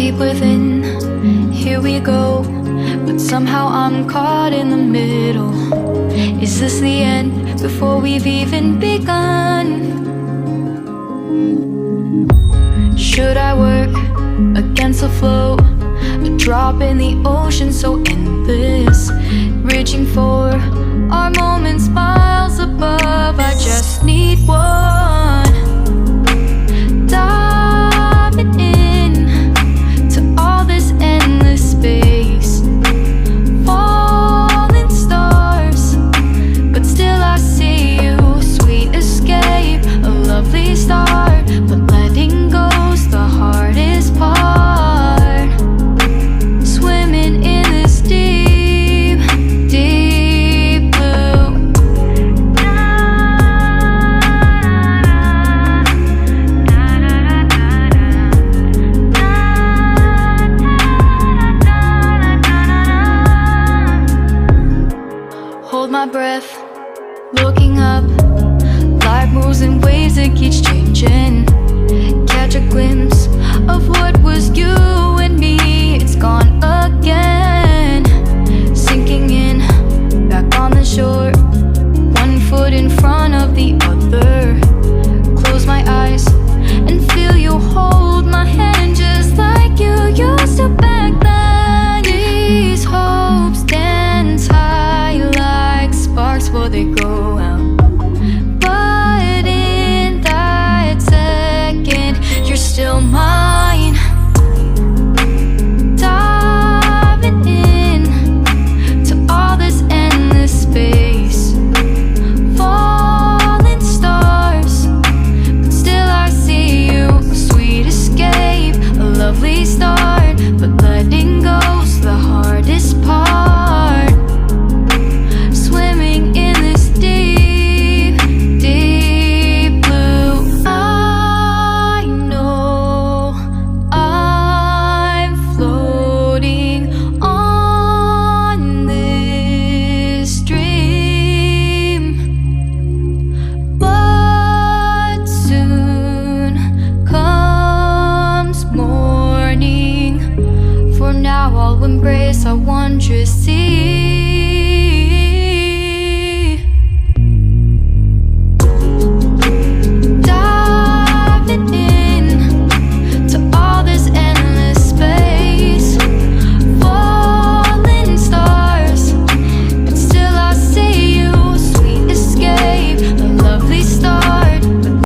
deep within, here we go. But somehow I'm caught in the middle. Is this the end before we've even begun? Should I work against the flow? A drop in the ocean so endless, reaching for our moments miles above. I just need one. Diving in to all this endless space, falling stars, but still I see you. Sweet escape, a lovely start, but letting go's the hardest part. Swimming in this deep, deep blue. Hold my breath, looking up. Life moves in waves that keeps changing. Catch a glimpse of what was you and me. It's gone again. Sinking in, back on the shore. One foot in front of the other. Close my eyes and feel you hold my hand just like you used to back then. These hopes dance high like sparks before they go out. But in that second, you're still mine. Diving in to all this endless space, falling stars, but still I see you. A sweet escape, a lovely start, but letting go's the hardest part. Swimming in this deep, deep blue. I know I'm floating on this dream, but soon comes morning. For now I'll embrace our wondrous sea.